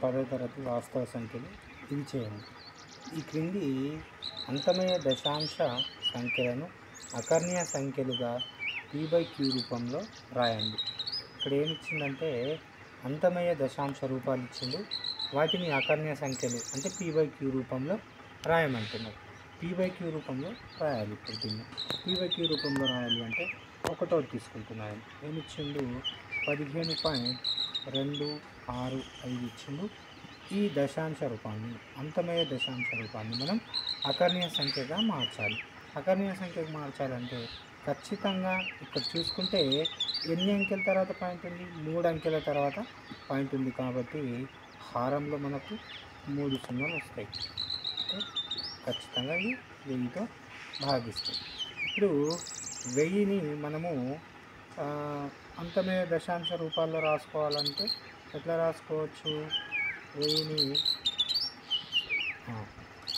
10వ తరగతి వాస్తవ సంఖ్యలు ఇవి చేయండి. ఈ క్రింది అంతమయ్యే దశాంశ సంఖ్యలను అకర్ణీయ సంఖ్యలుగా p/q రూపంలో రాయండి. ఇక్కడ ఏమి ఇచ్చిందంటే అంతమయ్యే దశాంశ రూపాలు ఇచ్చిండు, వాటిని అకర్ణీయ సంఖ్యలు అంటే p/q రూపంలో రాయమంటున్నారు. p/q రూపంలో రాయాలి. ఇప్పుడు దీన్ని p/q రూపంలో రాయాలి అంటే ఒకటోది తీసుకుంటున్నాను. ఏమి ఇచ్చిండు? 15.265 ఇచ్చిండు. ఈ దశాంశ రూపాన్ని అంతమయ్యే దశాంశ రూపాన్ని మనం అకర్ణీయ సంఖ్యగా మార్చాలి. అకర్ణీయ సంఖ్యకు మార్చాలంటే ఖచ్చితంగా ఇక్కడ చూసుకుంటే ఎన్ని అంకెల తర్వాత పాయింట్ ఉంది? 3 అంకెల తర్వాత పాయింట్ ఉంది. కాబట్టి హారంలో మనకు 3 సున్నాలు వస్తాయి. అంటే ఖచ్చితంగా ఇది 1000తో భాగిస్తాయి. ఇప్పుడు 1000ని మనము అంతమయ్యే దశాంశ రూపాల్లో రాసుకోవాలంటే ఎట్లా రాసుకోవచ్చు? 1000ని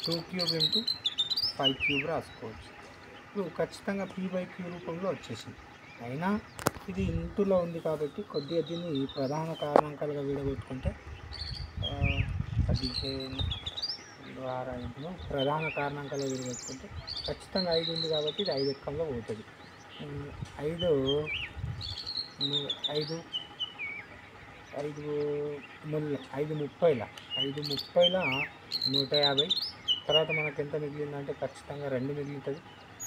2³ ఇంటూ 5³ రాసుకోవచ్చు. ఇప్పుడు ఖచ్చితంగా p/q రూపంలో వచ్చేసింది. అయినా ఇది ఇంటులో ఉంది కాబట్టి కొద్దిగా దీన్ని ప్రధాన కారణాంకాలుగా విడగొట్టుకుంటే 15 ప్రధాన కారణాంకాలుగా విడగొట్టుకుంటే ఖచ్చితంగా 5 ఉంది కాబట్టి ఇది 5 ఎక్కంలో పోతుంది. 5 30ల 150. తర్వాత మనకు ఎంత మిగిలిందంటే ఖచ్చితంగా 2 మిగులుతుంది.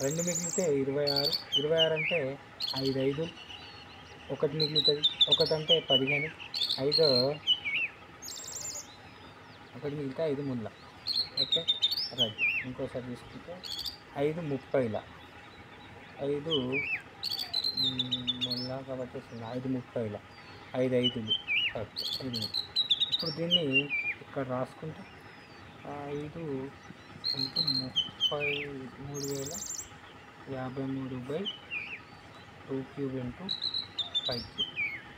2 మిగిలితే 26 అంటే 5 5 1 మిగులుతుంది. 1 అంటే 15. 1 మిగిలితే 5 ముళ్ళ. Okay, right. ఇంకోసారి తీసుకుంటే 5 30ల 5 ముళ్ళ కాబట్టి 5 30ల 5 5లు కరెక్ట్. 5. ఇప్పుడు దీన్ని ఇక్కడ రాసుకుంటే 5 ఇంటూ 33,053/2³ ఇంటూ 5³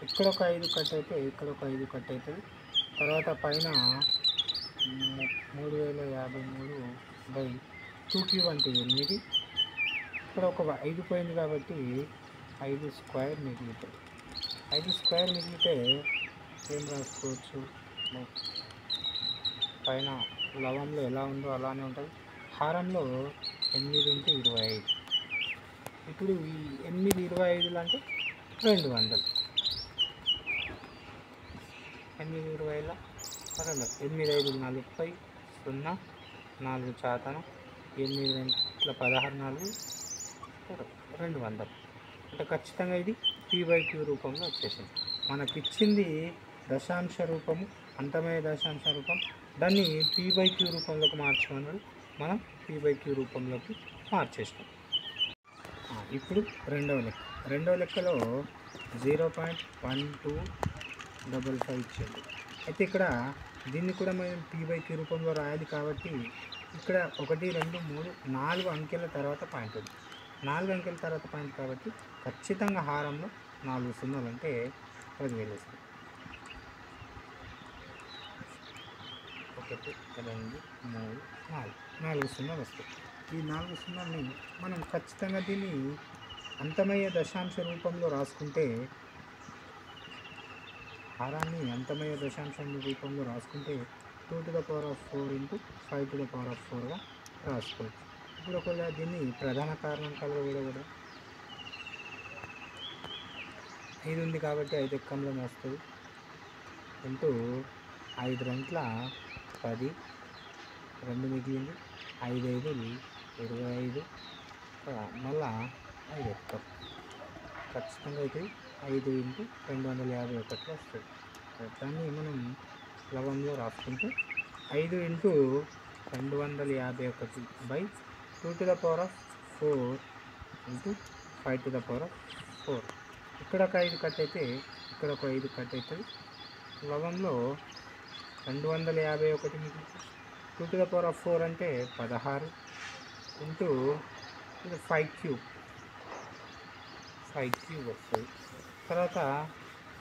ఇక్కడ ఒక 5 కట్ అయితే ఇక్కడ ఒక 5 కట్ అవుతుంది. తర్వాత పైన 3053/2³ అంటే 8. ఇక్కడ ఒక 5 పోయింది కాబట్టి 5 స్క్వేర్ మిగులుతుంది. 5 స్క్వేర్ మిగిలితే ఏం రాసుకోవచ్చు? పైన లవంలో ఎలా ఉందో అలానే ఉంటుంది. హారంలో 8 ఇంటూ 25. ఇప్పుడు ఈ 8 25లు అంటే 200. 8 20ల 8 5 40 0 4 చాతనం 8 2 16 200. అంటే ఖచ్చితంగా ఇది p/q రూపంలో వచ్చేసింది. మనకిచ్చింది దశాంశ రూపము, అంతమయ్యే దశాంశ రూపం. దాన్ని p/q రూపంలోకి మార్చుకున్నాడు. మనం p/q రూపంలోకి మార్చేస్తాం. ఇప్పుడు రెండవ లెక్కలో 0.1255 ఇచ్చింది. అయితే ఇక్కడ దీన్ని కూడా మనం p/q రూపంలో రాయాలి కాబట్టి ఇక్కడ 1 2 3 4 అంకెల తర్వాత పాయింట్ ఉంది. 4 అంకెల తర్వాత పాయింట్ కాబట్టి ఖచ్చితంగా హారంలో 4 సున్నాలు అంటే 10,000 వస్తుంది. 1 2 3 4 సున్నాలు వస్తాయి. ఈ 4 సున్నాల్ని మనం ఖచ్చితంగా దీన్ని అంతమయ్యే దశాంశ రూపంలో రాసుకుంటే హారాన్ని అంతమయ్యే దశాంశం రూపంలో రాసుకుంటే 2⁴ ఇంటూ 5⁴గా రాసుకోవచ్చు. ఇప్పుడు ఒకవేళ దీన్ని ప్రధాన కారణాంకాలుగా కూడా 5 ఉంది కాబట్టి 5 ఎక్కంలోనే వస్తుంది. ఇంటూ 5 2 10, 2 మిగిలింది. 5 5 25 మళ్ళా 5 ఎక్కం. ఖచ్చితంగా అయితే 5 ఇంటూ 251 వస్తుంది. దాన్ని మనం లవంలో రాసుకుంటే 5 ఇంటూ 251/2⁴ ఇంటూ 5⁴. ఇక్కడ ఒక 5 కట్ అయితే ఇక్కడ ఒక 5 కట్ అవుతుంది. లవంలో 251 మిగులుతుంది. 2⁴ అంటే 16 ఇంటూ 5³ వస్తుంది. తర్వాత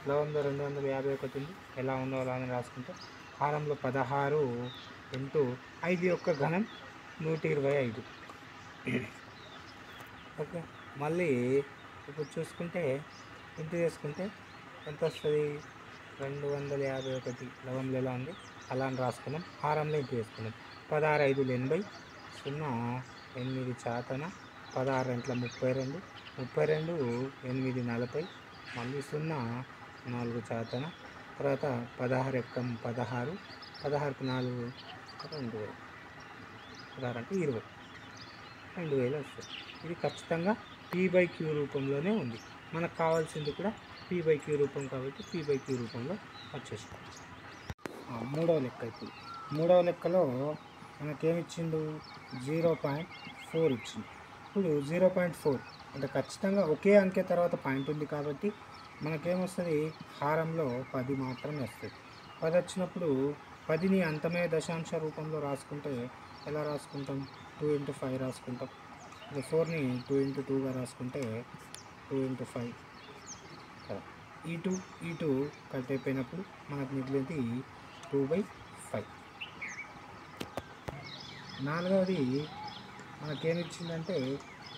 లవంలో 251 ఉంది, ఎలా ఉందో అలానే రాసుకుంటే హారంలో 16 ఇంటూ 5 యొక్క ఘనం 125. ఓకే, మళ్ళీ ఇప్పుడు చూసుకుంటే ఇంటూ చేసుకుంటే ఎంత వస్తుంది? 251 లవంలో ఎలా ఉంది అలా అని రాసుకున్నాం. హారంలో ఇంటూ వేసుకున్నాం. 16 5 80, 0 8 చాతన, 16 2 32, 32 8 40, మళ్ళీ 0 4 చాతన, తర్వాత 16 ఎక్కం 16, 16కు 4 2000, 16 అంటే 20, 2000 వస్తుంది. ఇది ఖచ్చితంగా P/Q రూపంలోనే ఉంది. మనకు కావాల్సింది కూడా P/Q రూపం కాబట్టి P/Q రూపంలో వచ్చేసాం. మూడవ లెక్క. ఇప్పుడు మూడవ లెక్కలో మనకేమిచ్చిండు 0.4 ఇచ్చింది. ఇప్పుడు 0.4 అంటే ఖచ్చితంగా ఒకే అంకె తర్వాత పాయింట్ ఉంది కాబట్టి మనకేమొస్తుంది హారంలో 10 మాత్రమే వస్తుంది. 10 వచ్చినప్పుడు 10ని అంతమే దశాంశ రూపంలో రాసుకుంటే ఎలా రాసుకుంటాం? 2 × 5 రాసుకుంటాం. 4ని 2 × 2గా రాసుకుంటే 2 × 5. ఈ టూ కట్ అయిపోయినప్పుడు మనకు మిగిలింది 2/5. నాలుగవది మనకేమిచ్చిందంటే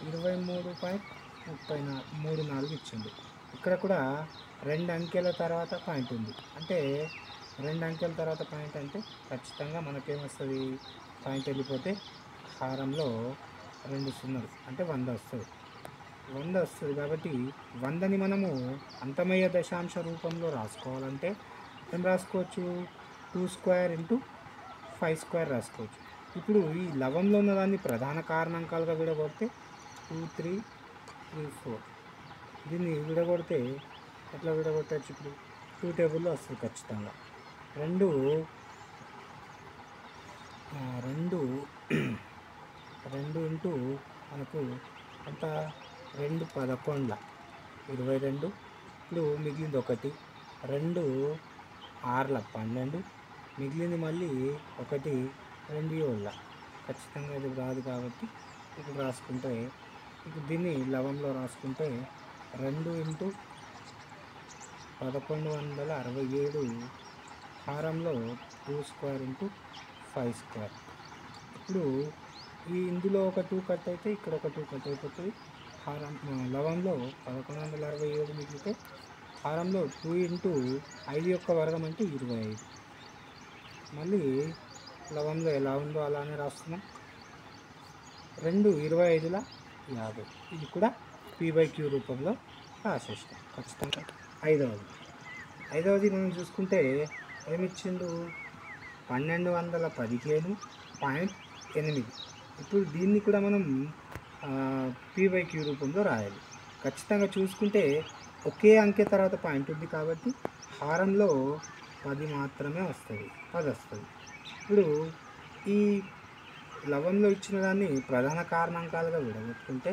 23.34 ఇచ్చింది. ఇక్కడ కూడా 2 అంకెల తర్వాత పాయింట్ ఉంది. అంటే 2 అంకెల తర్వాత పాయింట్ అంటే ఖచ్చితంగా మనకేమొస్తుంది? పాయింట్ వెళ్ళిపోతే హారంలో 2 సున్నాలు అంటే 100 వస్తుంది. 100 వస్తుంది కాబట్టి 100ని మనము అంతమయ్యే దశాంశ రూపంలో రాసుకోవాలంటే ఏం రాసుకోవచ్చు? 2² × 5² రాసుకోవచ్చు. ఇప్పుడు ఈ లవంలో ఉన్నదాన్ని ప్రధాన కారణాంకాలుగా విడగొడితే 2 3 3 4. దీన్ని విడగొడితే ఎట్లా విడగొట్టచ్చు? ఇప్పుడు 2 టేబుల్లో వస్తుంది ఖచ్చితంగా. 2 ఇంటూ మనకు అంత 2 11 22. ఇప్పుడు మిగిలింది 1, 2 6 12, మిగిలింది మళ్ళీ 1 2 7. ఖచ్చితంగా ఇది రాదు కాబట్టి ఇప్పుడు రాసుకుంటే ఇప్పుడు దీన్ని లవంలో రాసుకుంటే 2 × 1167 హారంలో 2² × 5². ఇప్పుడు ఇందులో ఒక 2 కట్ అయితే ఇక్కడ ఒక 2 కట్ అయిపోతుంది. లవంలో 1167 మిగిలితే హారంలో 2 × 5 యొక్క వర్గం అంటే 25. మళ్ళీ లవంలో ఎలా ఉందో అలానే రాస్తున్నాం. 2 25ల 50. ఇది కూడా P/Q రూపంలో రాసేస్తాం ఖచ్చితంగా. ఐదవది మనం చూసుకుంటే ఏమిచ్చిండు? 1215.8. ఇప్పుడు దీన్ని కూడా మనం P/Q రూపంలో రాయాలి. ఖచ్చితంగా చూసుకుంటే ఒకే అంకె తర్వాత పాయింట్ ఉంది కాబట్టి హారంలో 10 మాత్రమే వస్తుంది, 10 వస్తుంది. ఇప్పుడు ఈ లవంలో ఇచ్చిన దాన్ని ప్రధాన కారణాంకాలుగా విడగొట్టుకుంటే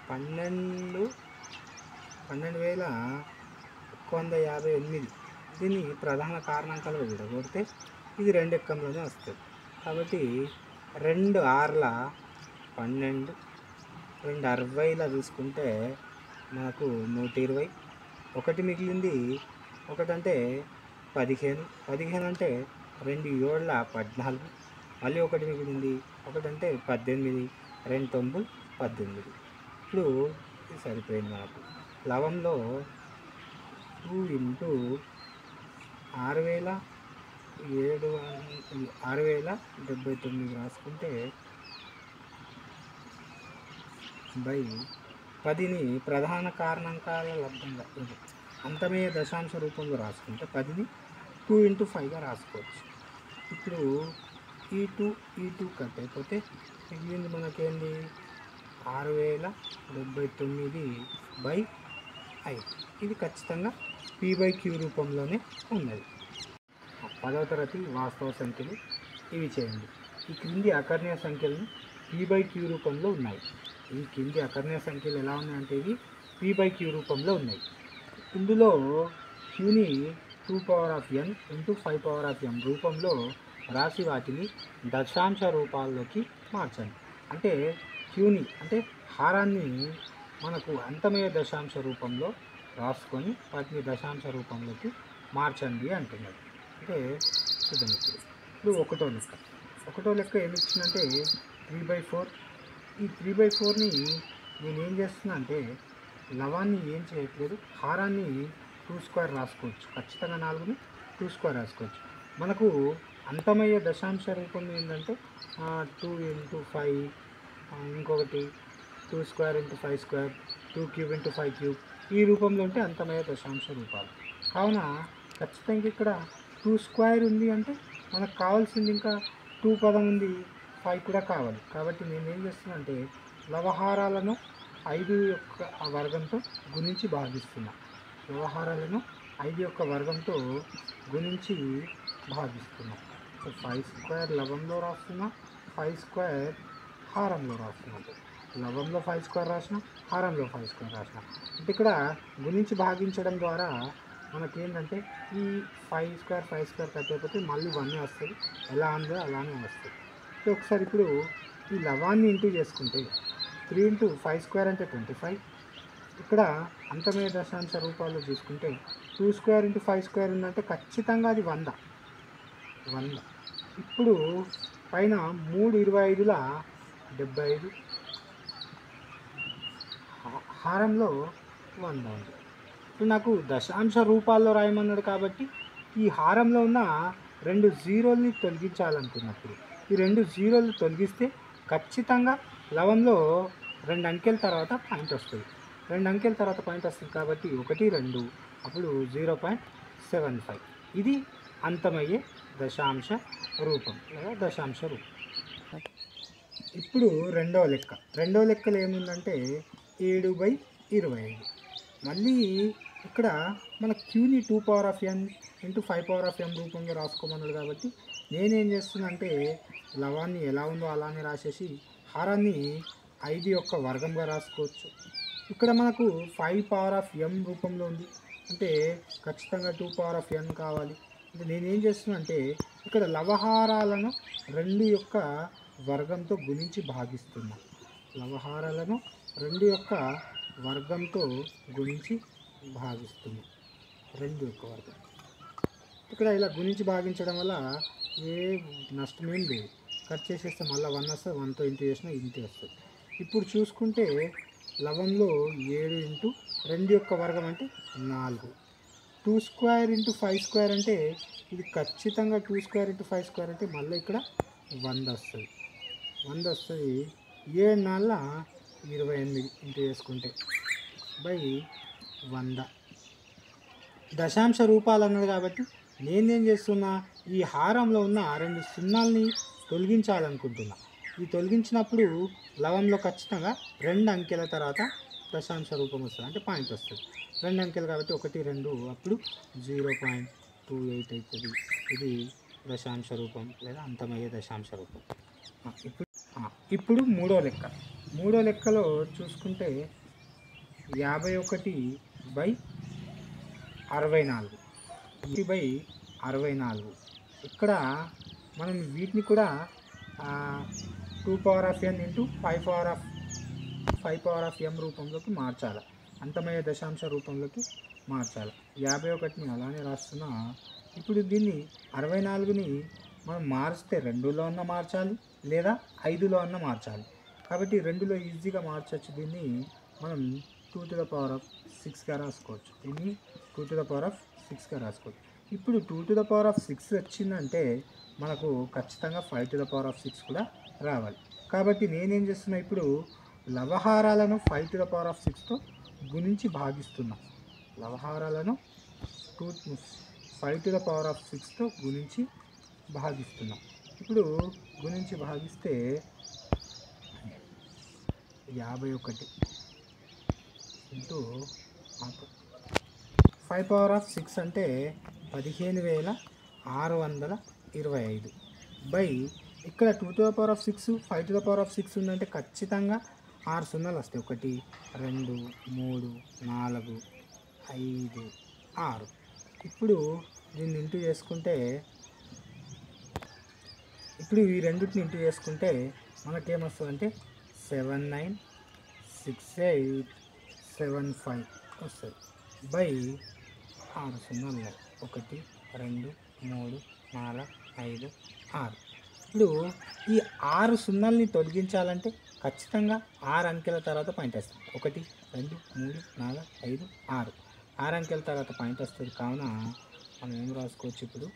12,158. దీన్ని ప్రధాన కారణాంకాలుగా విడగొడితే ఇది 2 ఎక్కంలోనే వస్తుంది కాబట్టి 2 6ల 12, 2 60ల చూసుకుంటే మనకు 120. 1 మిగిలింది. 1 అంటే 15 అంటే 2 7ల 14, మళ్ళీ 1 మిగిలింది. 1 అంటే 18, 2 9 18. ఇప్పుడు ఇది సరిపోయింది మనకు. లవంలో 2 × 6079 రాసుకుంటే 10ని ప్రధాన కారణాంకాల లబ్ధంగా అంతమయ్యే దశాంశ రూపంలో రాసుకుంటే 10ని 2 × 5గా రాసుకోవచ్చు. ఇప్పుడు ఈ 2 కట్ అయిపోతే మిగిలింది మనకేంది? 6079/5. ఇది ఖచ్చితంగా P/Q రూపంలోనే ఉన్నది. 10వ తరగతి వాస్తవ సంఖ్యలు ఇవి చేయండి. ఈ క్రింది అకర్ణీయ సంఖ్యలను P/Q రూపంలో ఉన్నాయి. ఈ కింది అకర్ణీయ సంఖ్యలు ఎలా ఉన్నాయంటే ఇవి P/Q రూపంలో ఉన్నాయి. ఇందులో Qని 2n × 5m రూపంలో రాసి వాటిని దశాంశ రూపాల్లోకి మార్చండి. అంటే Qని అంటే హారాన్ని మనకు అంతమయ్యే దశాంశ రూపంలో రాసుకొని వాటిని దశాంశ రూపంలోకి మార్చండి అంటున్నారు. అంటే చూద్దాం. ఇప్పుడు ఒకటో లెక్క ఏమి ఇచ్చిందంటే 3/4. ఈ 3/4ని నేను ఏం చేస్తున్నా అంటే లవాన్ని ఏం చేయట్లేదు, హారాన్ని టూ స్క్వేర్ రాసుకోవచ్చు. ఖచ్చితంగా 4ని టూ స్క్వేర్ రాసుకోవచ్చు. మనకు అంతమయ్యే దశాంశ రూపం ఏంటంటే 2 ఇంటూ 5, ఇంకొకటి 2 square into 5 square, 2 cube into 5 cube, ఈ రూపంలో ఉంటే అంతమయ్యే దశాంశ రూపాలు. కావున ఖచ్చితంగా ఇక్కడ 2 స్క్వేర్ ఉంది అంటే మనకు కావాల్సింది ఇంకా 2 పదం ఉంది, 5 కూడా కావాలి. కాబట్టి నేను ఏం చేస్తున్నా అంటే లవహారాలను 5 యొక్క వర్గంతో గుణించి భాగిస్తున్నా. వ్యవహారాలను 5 యొక్క వర్గంతో గుణించి భాగిస్తున్నా. సో 5 స్క్వేర్ లవంలో రాస్తున్నా, 5 స్క్వేర్ హారంలో రాస్తున్నట్టు. లవంలో 5 స్క్వేర్ రాసిన, హారంలో 5 స్క్వేర్ రాసిన. అంటే ఇక్కడ గుణించి భాగించడం ద్వారా మనకేంటంటే ఈ 5 స్క్వేర్ కట్టకపోతే మళ్ళీ 1 వస్తుంది, ఎలా ఉందో అలానే వస్తుంది. సో ఒకసారి ఇప్పుడు ఈ లవాన్ని ఇంటూ చేసుకుంటే 3 ఇంటూ 5 స్క్వేర్ అంటే 25. ఇక్కడ అంతమయ్యే దశాంశ రూపాల్లో చూసుకుంటే 2 స్క్వేర్ ఇంటూ 5 స్క్వేర్ ఉందంటే ఖచ్చితంగా అది 100. ఇప్పుడు పైన 3 25ల 75, హారంలో 100 ఉంది. ఇప్పుడు నాకు దశాంశ రూపాల్లో రాయమన్నాడు కాబట్టి ఈ హారంలో ఉన్న 2 జీరోల్ని తొలగించాలనుకున్నప్పుడు ఈ 2 జీరోలు తొలగిస్తే ఖచ్చితంగా లవంలో 2 అంకెల తర్వాత పాయింట్ వస్తుంది. 2 అంకెల తర్వాత పాయింట్ వస్తుంది కాబట్టి 1 2, అప్పుడు 0.75. ఇది అంతమయ్యే దశాంశ రూపం లేదా దశాంశ రూపం. ఇప్పుడు రెండవ లెక్కలో ఏముందంటే 7/25. మళ్ళీ ఇక్కడ మన క్యూని 2 power of n into 5 power of m రూపంలో రాసుకోమన్నాడు కాబట్టి నేనేం చేస్తున్నా అంటే లవాన్ని ఎలా ఉందో అలానే రాసేసి హారాన్ని 5 యొక్క వర్గంగా రాసుకోవచ్చు. ఇక్కడ మనకు 5 పవర్ ఆఫ్ m రూపంలో ఉంది అంటే ఖచ్చితంగా 2 పవర్ ఆఫ్ n కావాలి. అంటే నేనేం చేస్తున్నా అంటే ఇక్కడ లవహారాలను 2 యొక్క వర్గంతో గుణించి భాగిస్తున్నా. లవహారాలను 2 యొక్క వర్గంతో గుణించి భాగిస్తున్నా. 2 యొక్క వర్గం. ఇక్కడ ఇలా గుణించి భాగించడం వల్ల ఏ నష్టమేం లేదు. కట్ చేసేస్తే మళ్ళీ 1 వస్తుంది, 1తో ఇంటూ చేసినా ఇంతే వస్తుంది. ఇప్పుడు చూసుకుంటే లవంలో 7 ఇంటూ 2 యొక్క వర్గం అంటే 4. 2 స్క్వేర్ ఇంటూ 5 స్క్వేర్ అంటే ఇది ఖచ్చితంగా 2 స్క్వేర్ ఇంటూ 5 స్క్వేర్ అంటే మళ్ళీ ఇక్కడ 100 వస్తుంది. 7 4 28 ఇంటూ చేసుకుంటే బై 100. దశాంశ రూపాలు అన్నాడు కాబట్టి నేనేం చేస్తున్నా ఈ హారంలో ఉన్న 2 సున్నాల్ని తొలగించాలనుకుంటున్నా. ఈ తొలగించినప్పుడు లవంలో ఖచ్చితంగా 2 అంకెల తర్వాత దశాంశ రూపం వస్తుంది అంటే పాయింట్ వస్తుంది. 2 అంకెలు కాబట్టి 1 2, అప్పుడు 0.28 అవుతుంది. ఇది దశాంశ రూపం లేదా అంతమయ్యే దశాంశ రూపం. ఇప్పుడు మూడో లెక్కలో చూసుకుంటే 51/64. 1/64. ఇక్కడ మనం వీటిని కూడా 2 power of n into 5 power of m రూపంలోకి మార్చాలి. అంతమయ్యే దశాంశ రూపంలోకి మార్చాలి. 51ని అలానే రాస్తున్నా. ఇప్పుడు దీన్ని 64ని మనం మారిస్తే 2లో అన్న మార్చాలి లేదా 5లో అన్న మార్చాలి. కాబట్టి 2లో ఈజీగా మార్చవచ్చు. దీన్ని మనం 2⁶ రాసుకోవచ్చు. దీన్ని 2⁶ రాసుకోవచ్చు. ఇప్పుడు 2⁶ వచ్చిందంటే మనకు ఖచ్చితంగా 5⁶ కూడా రావాలి. కాబట్టి నేనేం చేస్తున్నా ఇప్పుడు లవహారాలను 5⁶తో గుణించి భాగిస్తున్నా. లవహారాలను 5⁶తో గుణించి భాగిస్తున్నా. ఇప్పుడు గుణించి భాగిస్తే 51 ఇంటూ 5⁶ అంటే 15,625 బై ఇక్కడ 2⁶, 5⁶ ఉందంటే ఖచ్చితంగా 6 సున్నాలు వస్తాయి. 1 2 3 4 5 6. ఇప్పుడు దీన్ని ఇంటూ చేసుకుంటే ఇప్పుడు ఈ రెండింటిని ఇంటూ చేసుకుంటే మనకేమొస్తుందంటే 796875 వస్తుంది బై 6 సున్నాలు 1 2 3 4 5 6. ఇప్పుడు ఈ 6 సున్నాల్ని తొలగించాలంటే ఖచ్చితంగా 6 అంకెల తర్వాత పాయింట్ వేస్తాం. 1 2 3 4 5 6. 6 అంకెల తర్వాత పాయింట్ వస్తుంది కావున మనం ఏం రాసుకోవచ్చు ఇప్పుడు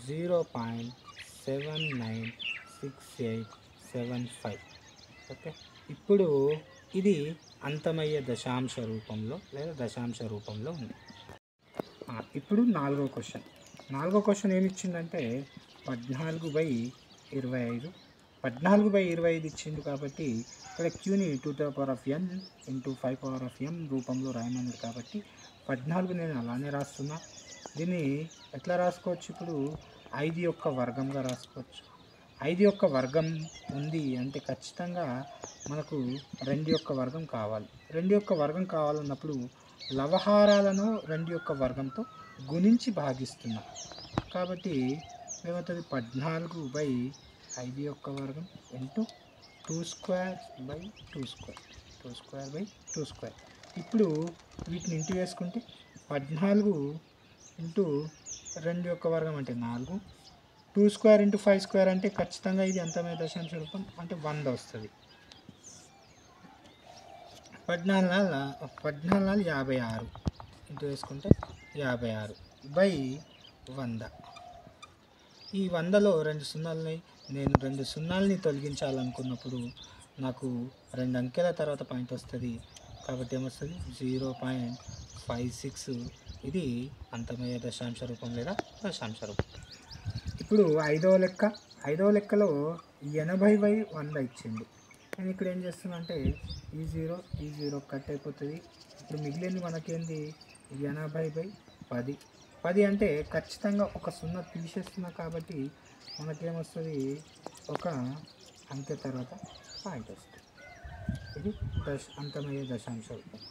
0.796875. ఓకే, ఇప్పుడు ఇది అంతమయ్యే దశాంశ రూపంలో లేదా దశాంశ రూపంలో ఉంది. ఇప్పుడు నాలుగో క్వశ్చన్ ఏమి ఇచ్చిందంటే 14/25. 14/25 ఇచ్చిండు కాబట్టి ఇక్కడ క్యూని 2n × 5m రూపంలో రాయమన్నాడు కాబట్టి 14 నేను అలానే రాస్తున్నా. దీన్ని ఎట్లా రాసుకోవచ్చు? ఇప్పుడు 5 యొక్క వర్గంగా రాసుకోవచ్చు. 5 యొక్క వర్గం ఉంది అంటే ఖచ్చితంగా మనకు 2 యొక్క వర్గం కావాలి. 2 యొక్క వర్గం కావాలన్నప్పుడు లవహారాలను 2 యొక్క వర్గంతో గుణించి భాగిస్తున్నా కాబట్టి ఏమవుతుంది? 14/5 యొక్క వర్గం ఇంటూ 2² ఇప్పుడు వీటిని ఇంటూ వేసుకుంటే 14 ఇంటూ 2 యొక్క వర్గం అంటే 4, 2² ఇంటూ 5² అంటే ఖచ్చితంగా ఇది అంతమయ్యే దశాంశ రూపం అంటే 100 వస్తుంది. 14×56 ఇంటూ వేసుకుంటే 56/100. ఈ 100లో 2 సున్నాలున్నాయి. నేను 2 సున్నాలని తొలగించాలనుకున్నప్పుడు నాకు 2 అంకెల తర్వాత పాయింట్ వస్తుంది కాబట్టి ఏమొస్తుంది? 0.56. ఇది అంతమయ్యే దశాంశ రూపం లేదా దశాంశ రూపం. ఇప్పుడు ఐదవ లెక్కలో 80/100 ఇచ్చింది. నేను ఇక్కడ ఏం చేస్తున్నా అంటే ఈ జీరో కట్ అయిపోతుంది. ఇప్పుడు మిగిలింది మనకేంది? 80/10. 10 అంటే ఖచ్చితంగా ఒక 0 తీసేస్తున్నా కాబట్టి మనకేమొస్తుంది? ఒక అంకె తర్వాత పాయింట్ వస్తుంది. ఇది అంతమయ్యే దశాంశ రూపం.